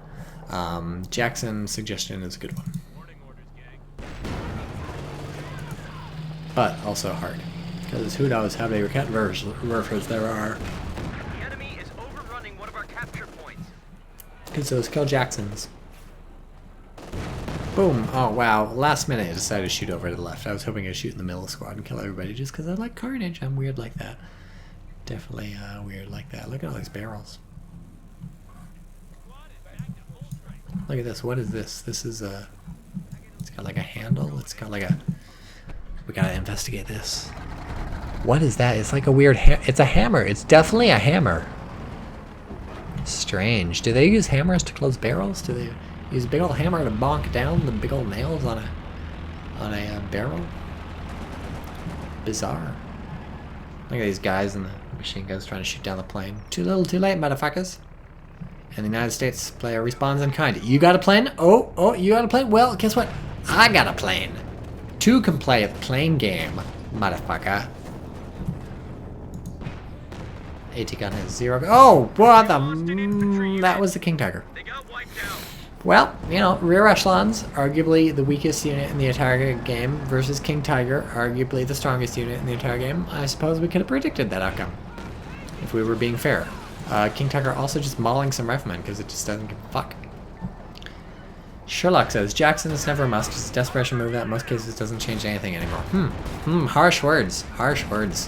Jackson's suggestion is a good one, but also hard, because who knows how many Werfers there are. The enemy is overrunning one of our capture points. Because those kill Jacksons. Boom. Oh, wow. Last minute I decided to shoot over to the left. I was hoping to shoot in the middle of the squad and kill everybody just because I like carnage. I'm weird like that. Definitely weird like that. Look at all these barrels. Look at this. What is this? This is a... It's got like a handle. It's got like a... We gotta investigate this. What is that? It's like a weird... It's a hammer. It's definitely a hammer. Strange. Do they use hammers to close barrels? Do they use a big old hammer to bonk down the big old nails on a barrel? Bizarre. Look at these guys in the machine guns trying to shoot down the plane. Too little, too late, motherfuckers. And the United States player responds in kind. You got a plane? Oh, you got a plane? Well, guess what? I got a plane. Two can play a plane game, motherfucker. AT gun has 0. Oh, what the... That was the King Tiger. They got wiped out. Well, you know, rear echelons, arguably the weakest unit in the entire game, versus King Tiger, arguably the strongest unit in the entire game. I suppose we could have predicted that outcome, if we were being fair. King Tiger also just mauling some riflemen, because it just doesn't give a fuck. Sherlock says, Jackson is never a must. It's a desperation move that in most cases doesn't change anything anymore. Harsh words. Harsh words.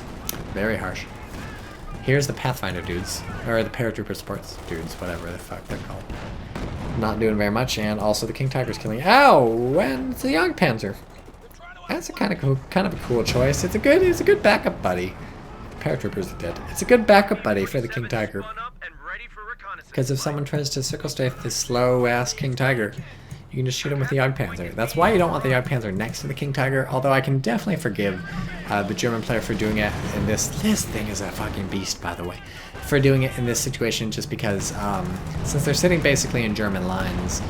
Very harsh. Here's the Pathfinder dudes, or the Paratrooper Sports dudes, whatever the fuck they're called. Not doing very much, and also the King Tiger's killing. Ow! And it's the Jagdpanzer. That's a kind of a cool choice. It's a good backup buddy. The Paratroopers are dead. It's a good backup buddy for the King Tiger. Because if someone tries to circle strafe this slow ass King Tiger, you can just shoot him with the Jagdpanzer. That's why you don't want the Jagdpanzer next to the King Tiger, although I can definitely forgive the German player for doing it in this. This thing is a fucking beast, by the way. For doing it in this situation, just because since they're sitting basically in German lines,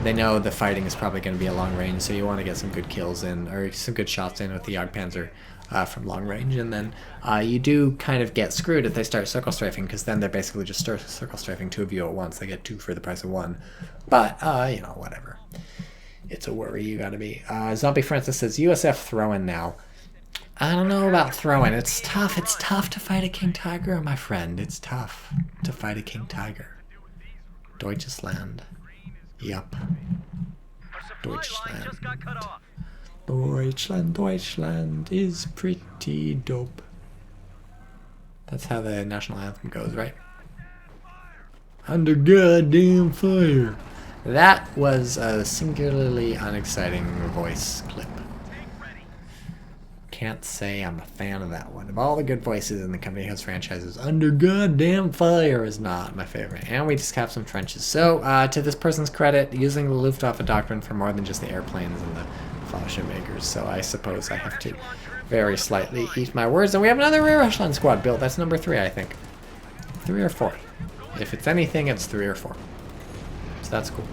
they know the fighting is probably going to be a long range, so you want to get some good kills in, or some good shots in with the Jagdpanzer from long range, and then you do kind of get screwed if they start circle strafing, because then they're basically just circle strafing two of you at once. They get two for the price of one. But, you know, whatever. It's a worry you gotta be. Zombie Francis says, USF throw-in now. I don't know about throwing. It's tough. It's tough to fight a King Tiger, my friend. It's tough to fight a King Tiger. Deutsches Land. Yup. Deutschland. Deutschland is pretty dope. That's how the national anthem goes, right? Under goddamn fire. That was a singularly unexciting voice clip. Can't say I'm a fan of that one. Of all the good voices in the Company House franchises, Under Goddamn Fire is not my favorite. And we just have some trenches. So, to this person's credit, using the Luftwaffe doctrine for more than just the airplanes and the Fallschirmjagers. So I suppose I have to very slightly eat my words. And we have another rear echelon squad built. That's number 3, I think. 3 or 4. If it's anything, it's 3 or 4. So that's cool.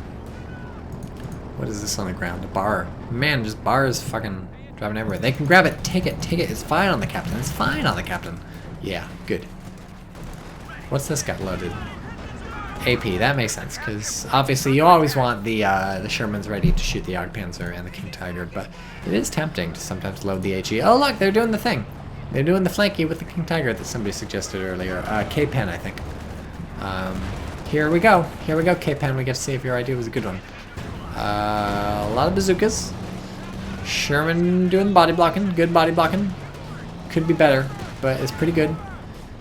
What is this on the ground? A bar. Man, just bars fucking driving everywhere. They can grab it. Take it. Take it. It's fine on the captain. It's fine on the captain. Yeah, good. What's this got loaded? AP, that makes sense, because obviously you always want the Shermans ready to shoot the Jagdpanzer and the King Tiger, but it is tempting to sometimes load the HE. Oh look, they're doing the thing. They're doing the flanky with the King Tiger that somebody suggested earlier. K-Pen, I think. Here we go. Here we go, K-Pen. We get to see if your idea was a good one. A lot of bazookas. Sherman doing body blocking. Good body blocking. Could be better, but it's pretty good.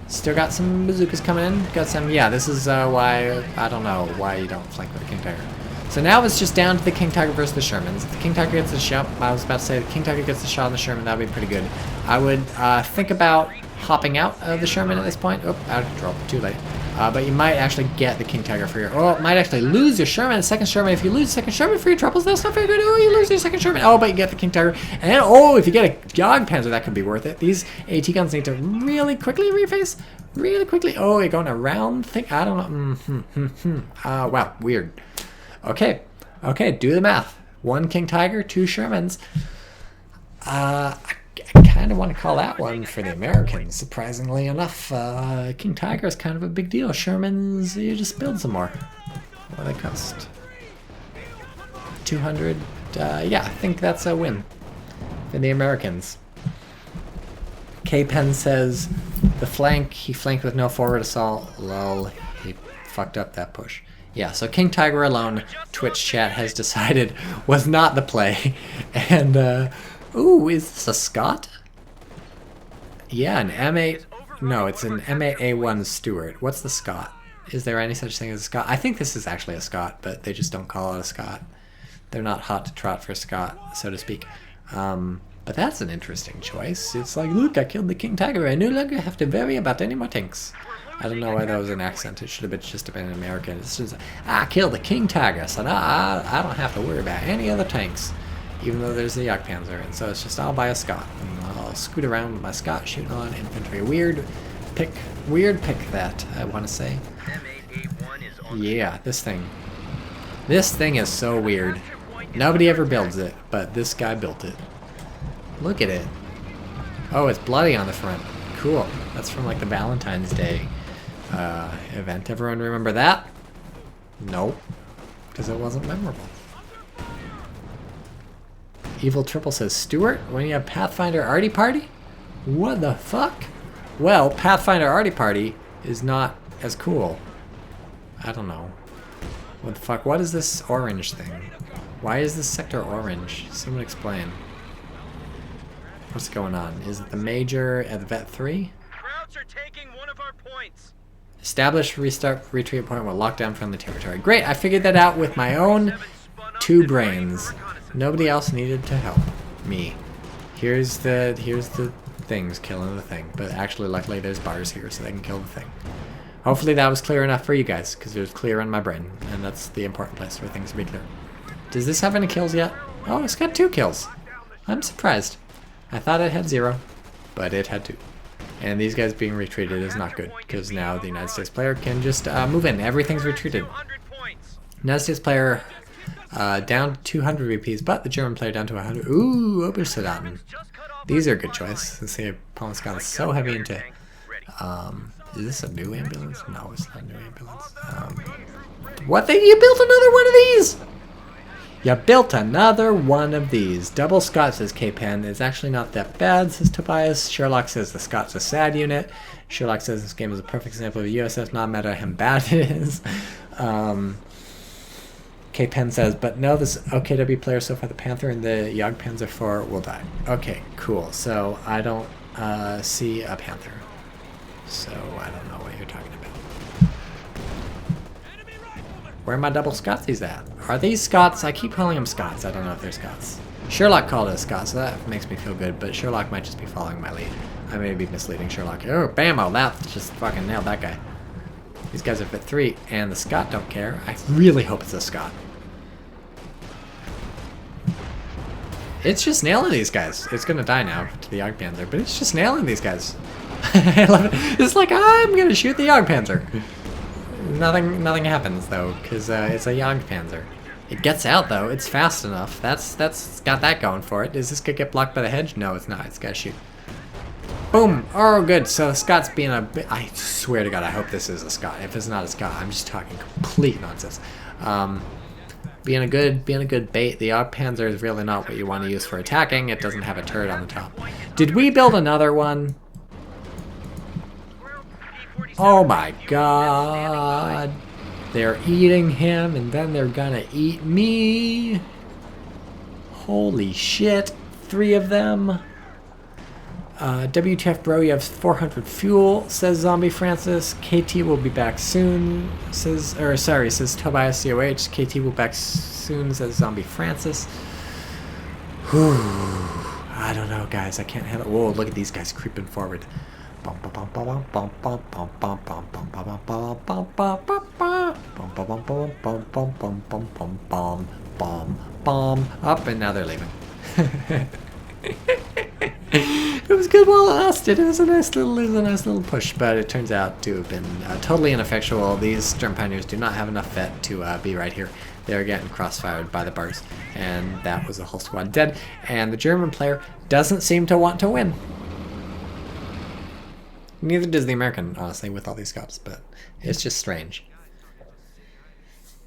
Still got some bazookas coming in. Got some, yeah, this is why, I don't know why you don't flank with the King Tiger. So now it's just down to the King Tiger versus the Shermans. If the King Tiger gets the shot, I was about to say, the King Tiger gets the shot on the Sherman, that would be pretty good. I would think about hopping out of the Sherman at this point. Oh, out of control, too late. But you might actually get the King Tiger for your, oh, it might actually lose your Sherman, the second Sherman. If you lose the second Sherman for your troubles, that's not very good. Oh, you lose your second Sherman. Oh, but you get the King Tiger. And oh, if you get a Jagdpanzer, that could be worth it. These AT guns need to really quickly reface. Really quickly. Oh, you're going around thing? I don't know. Wow, weird. Okay. Okay, do the math. 1 King Tiger, 2 Shermans. I kind of want to call that one for the Americans, surprisingly enough. King Tiger is kind of a big deal. Shermans, you just build some more. What do they cost? 200. Yeah, I think that's a win for the Americans. K-Pen says the flank, he flanked with no forward assault. Lol, he fucked up that push. Yeah, so King Tiger alone, Twitch chat has decided, was not the play. And, ooh, is this a Scott? Yeah, an M8. No, it's an MA1 Stewart. What's the Scott? Is there any such thing as a Scott? I think this is actually a Scott, but they just don't call it a Scott. They're not hot to trot for Scott, so to speak. But that's an interesting choice. It's like, look, I killed the King Tiger. I no longer have to worry about any more tanks. I don't know why that was an accent. It should have been just been an American. It's just, I killed the King Tiger, so now I don't have to worry about any other tanks, even though there's the Jagdpanzer. And so it's just, I'll buy a Scott, and I'll scoot around with my Scott shooting on infantry. Weird pick that, I want to say. Yeah, this thing. This thing is so weird. Nobody ever builds it, but this guy built it. Look at it. Oh, it's bloody on the front. Cool. That's from like the Valentine's Day event. Everyone remember that? Nope. Because it wasn't memorable. Evil Triple says, Stuart, when you have Pathfinder Arty Party? What the fuck? Well, Pathfinder Arty Party is not as cool. I don't know. What the fuck? What is this orange thing? Why is this sector orange? Someone explain. What's going on? Is it the Major at the Vet 3? Krauts are taking one of our points. Establish restart retreat point will lock down friendly territory. Great, I figured that out with my own 2 brains. Nobody else needed to help me. Here's the things killing the thing, but actually luckily there's bars here so they can kill the thing. Hopefully that was clear enough for you guys, because it was clear in my brain, and that's the important place for things to be clear. Does this have any kills yet? Oh, it's got 2 kills. I'm surprised. I thought it had 0, but it had 2. And these guys being retreated is not good, because now the United States player can just move in. Everything's retreated. United States player down 200 VPs, but the German player down to 100. Ooh, Obersoldaten. These are a good choice. Let's see, opponent's got so heavy into... is this a new ambulance? No, it's not a new ambulance. What thing? You built another one of these? You built another one of these. Double Scott, says K-Pen. It's actually not that bad, says Tobias. Sherlock says the Scott's a sad unit. Sherlock says this game is a perfect example of a USS, not matter how bad it is. K-Pen says, but no, this OKW player so far, the Panther and the Jagdpanzer 4 will die. Okay, cool. So I don't see a Panther. So I don't know what you're talking about. Where are my double Scotties at? Are these Scots? I keep calling them Scots. I don't know if they're Scots. Sherlock called it a Scot, so that makes me feel good, but Sherlock might just be following my lead. I may be misleading Sherlock. Oh, bammo, that just fucking nailed that guy. These guys are fit 3, and the Scot don't care. I really hope it's a Scot. It's just nailing these guys. It's gonna die now to the Jagdpanzer, but it's just nailing these guys. I love it. It's like, I'm gonna shoot the Jagdpanzer. Nothing happens though, because it's a Jagdpanzer. It gets out though. It's fast enough. That's got that going for it. Is this gonna get blocked by the hedge? No, it's not. It's gotta shoot. Boom! Oh, good. So Scott's being a bit... I swear to God, I hope this is a Scott. If it's not a Scott, I'm just talking complete nonsense. Being a good bait. The AUG Panzer is really not what you want to use for attacking. It doesn't have a turret on the top. Did we build another one? Oh my God. They're eating him, and then they're gonna eat me. Holy shit. 3 of them. WTF bro, you have 400 fuel, says Zombie Francis. KT will be back soon, says Tobias CoH. KT will be back soon, says Zombie Francis. Whew. I don't know, guys. I can't handle. Whoa, look at these guys creeping forward. Up, and now they're leaving. It was good while it lasted. It was a nice little push, but it turns out to have been totally ineffectual. These German pioneers do not have enough vet to be right here. They're getting crossfired by the bars, and that was the whole squad dead. And the German player doesn't seem to want to win. Neither does the American, honestly, with all these Scots, but it's just strange.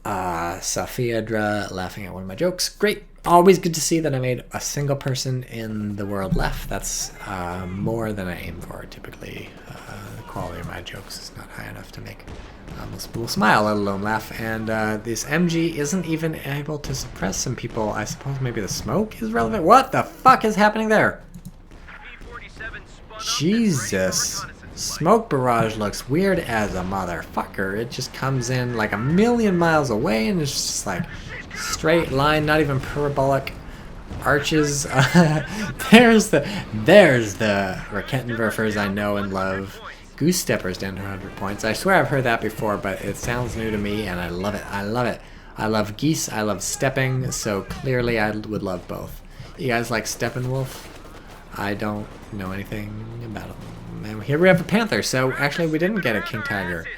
Safiadra laughing at one of my jokes. Great. Always good to see that I made a single person in the world laugh. That's more than I aim for. Typically, the quality of my jokes is not high enough to make most people smile, let alone laugh. And this MG isn't even able to suppress some people. I suppose maybe the smoke is relevant. What the fuck is happening there? Jesus. Smoke barrage looks weird as a motherfucker. It just comes in like a million miles away and it's just like straight line, not even parabolic arches. There's the Rakettenwerfers I know and love. Goose Steppers down to 100 points. I swear I've heard that before, but it sounds new to me and I love it. I love it. I love geese. I love stepping, so clearly I would love both. You guys like Steppenwolf? I don't know anything about them. And here we have a Panther, so actually we didn't get a King Tiger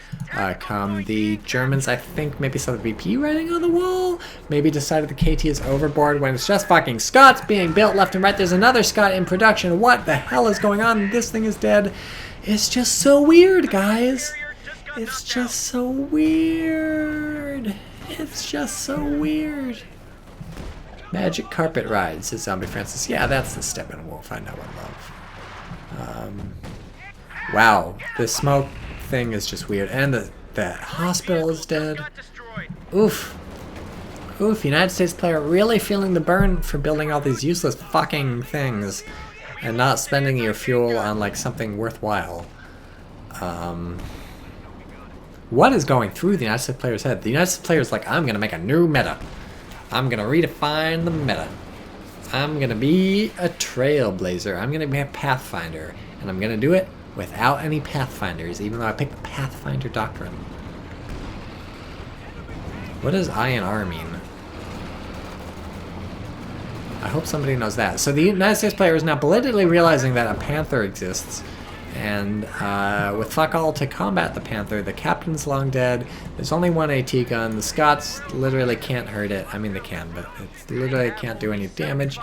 come. The Germans, I think, maybe saw the VP writing on the wall, maybe decided the KT is overboard when it's just fucking Scots being built left and right. There's another Scot in production. What the hell is going on? This thing is dead. It's just so weird, guys. It's just so weird. It's just so weird. Magic carpet ride, says Zombie Francis. Yeah, that's the Steppenwolf I know and love. Wow, the smoke thing is just weird. And the hospital is dead. Oof. Oof, United States player really feeling the burn for building all these useless fucking things and not spending your fuel on like something worthwhile. What is going through the United States player's head? The United States player is like, I'm gonna make a new meta. I'm gonna redefine the meta. I'm gonna be a trailblazer. I'm gonna be a pathfinder. And I'm gonna do it without any pathfinders, even though I picked the Pathfinder Doctrine. What does INR mean? I hope somebody knows that. So the United States player is now belatedly realizing that a Panther exists. And with fuck all to combat the Panther, the captain's long dead. There's only one AT gun. The Scots literally can't hurt it. I mean, they can, but it literally can't do any damage.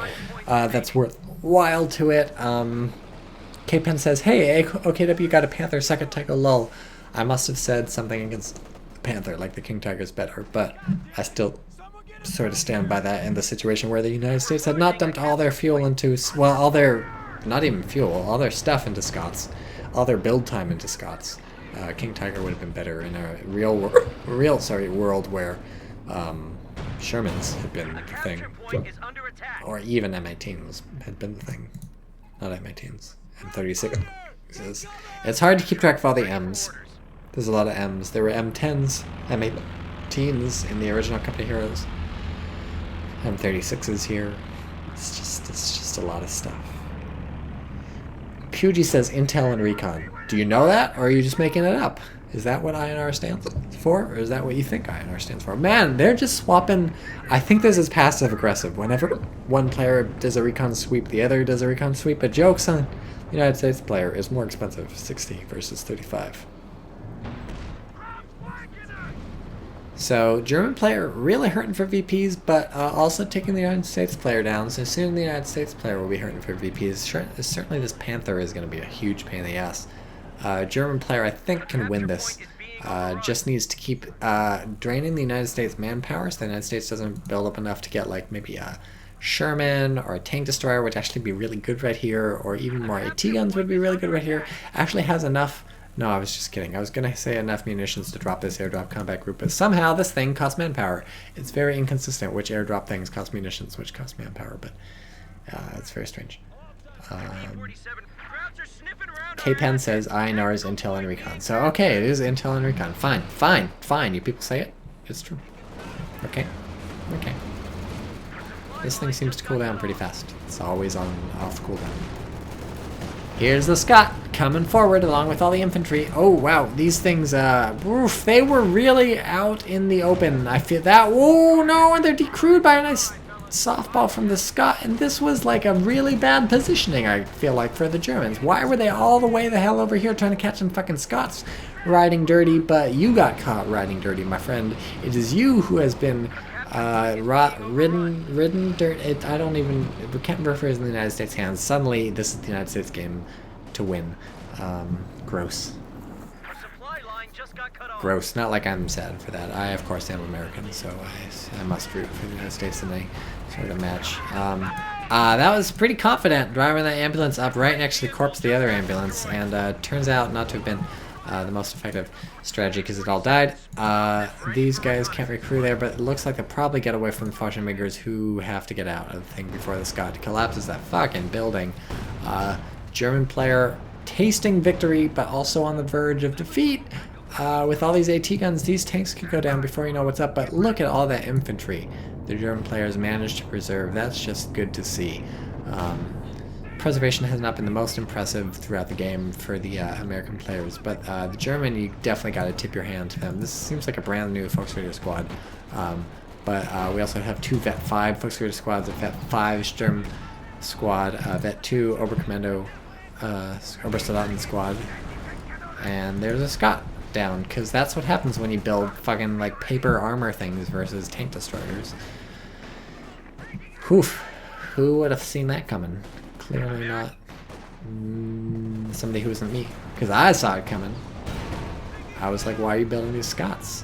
That's worthwhile to it. K-Pen says, hey, OKW got a Panther, second Tycho lol. I must have said something against the Panther, like the King Tiger's better, but I still sort of stand by that in the situation where the United States had not dumped all their fuel into, well, all their, not even fuel, all their stuff into Scots, all their build time into Scots. King Tiger would have been better in a world where Shermans had been the thing, or even M18s had been the thing, not M18s. M36. It's hard to keep track of all the M's. There's a lot of M's. There were M10s, M18s in the original Company Heroes. M36s here. It's just a lot of stuff. Pugy says Intel and Recon. Do you know that, or are you just making it up? Is that what INR stands for, or is that what you think INR stands for? Man, they're just swapping. I think this is passive-aggressive. Whenever one player does a recon sweep, the other does a recon sweep. But joke's on the United States player is more expensive, 60 versus 35. So German player really hurting for VPs, but also taking the United States player down. So soon the United States player will be hurting for VPs. Certainly this Panther is going to be a huge pain in the ass. German player, I think, can win this. Just needs to keep draining the United States manpower so the United States doesn't build up enough to get like maybe a Sherman or a tank destroyer, which actually be really good right here, or even more AT guns would be really good right here. Actually has enough. No, I was just kidding. I was going to say enough munitions to drop this airdrop combat group, but somehow this thing costs manpower. It's very inconsistent which airdrop things cost munitions, which cost manpower, but it's very strange. K-Pen says INR's Intel and Recon. So, okay, it is Intel and Recon. Fine, fine, fine. You people say it. It's true. Okay. Okay. This thing seems to cool down pretty fast. It's always on off cooldown. Here's the Scot coming forward along with all the infantry. Oh, wow. These things, oof, they were really out in the open. I feel that. Oh, no, and they're decrewed by a nice softball from the Scot. And this was like a really bad positioning, I feel like, for the Germans. Why were they all the way the hell over here trying to catch some fucking Scots riding dirty? But you got caught riding dirty, my friend. It is you who has been ridden dirt. I don't even. Kempenwerfer is in the United States' hands. Suddenly, this is the United States game to win. Gross. Gross. Not like I'm sad for that. I, of course, am American, so I must root for the United States in a sort of match. That was pretty confident, driving that ambulance up right next to the corpse of the other ambulance, and turns out not to have been the most effective strategy because it all died. These guys can't recruit there, but it looks like they'll probably get away from the Fallschirmjagers who have to get out of the thing before the Scot collapses that fucking building. German player tasting victory, but also on the verge of defeat. With all these AT guns, these tanks could go down before you know what's up, but look at all that infantry the German players managed to preserve. That's just good to see. Preservation has not been the most impressive throughout the game for the American players, but the German, you definitely got to tip your hand to them. This seems like a brand new Volksreiter squad, but we also have two Vet 5 Volksreiter squads, a Vet 5 Sturm squad, Vet 2 Oberkommando Obersoldaten squad, and there's a Scot down, because that's what happens when you build fucking like paper armor things versus tank destroyers. Oof. Who would have seen that coming? Clearly not somebody who isn't me, because I saw it coming. I was like, why are you building these Scots?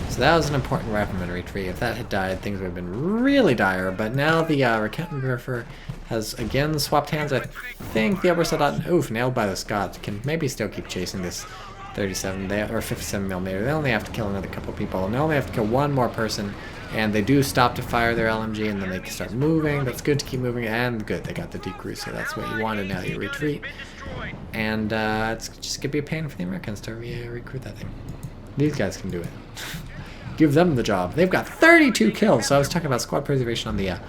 So that was an important rifleman retreat. If that had died, things would have been really dire, but now the Kempenwerfer has again swapped hands. I think the Obersoldaten, oof, nailed by the Scots, can maybe still keep chasing this 37 or 57mm. They only have to kill another couple people, and they only have to kill one more person, and they do stop to fire their LMG, and then they can start moving. That's good to keep moving, and good, they got the decrew, so that's what you wanted. Now you retreat, and it's just gonna be a pain for the Americans to recruit that thing. These guys can do it. Give them the job. They've got 32 kills, so I was talking about squad preservation on the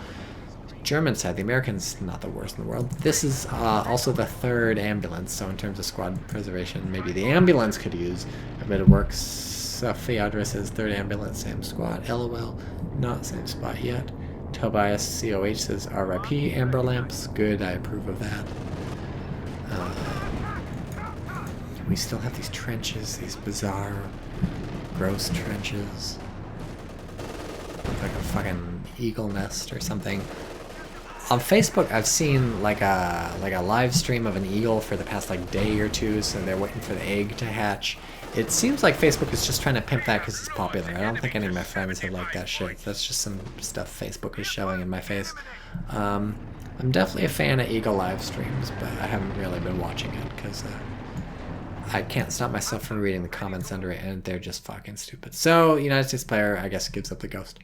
German side. The Americans, not the worst in the world. This is also the third ambulance, so in terms of squad preservation, maybe the ambulance could use a bit of work. Fiadra says third ambulance, same squad. LOL, not same spot yet. Tobias CoH says RIP amber lamps. Good, I approve of that. We still have these trenches, these bizarre, gross trenches. Look like a fucking eagle nest or something. On Facebook, I've seen like a live stream of an eagle for the past like day or two, so they're waiting for the egg to hatch. It seems like Facebook is just trying to pimp that because it's popular. I don't think any of my friends have liked that shit. That's just some stuff Facebook is shoving in my face. I'm definitely a fan of eagle live streams, but I haven't really been watching it because I can't stop myself from reading the comments under it, and they're just fucking stupid. So, United States player, I guess, gives up the ghost.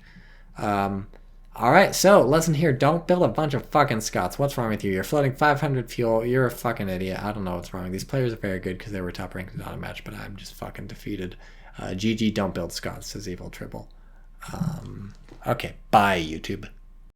Alright, so, lesson here. Don't build a bunch of fucking Scots. What's wrong with you? You're floating 500 fuel. You're a fucking idiot. I don't know what's wrong. These players are very good because they were top ranked in auto match, but I'm just fucking defeated. GG, don't build Scots, says Evil Tribble. Okay, bye, YouTube.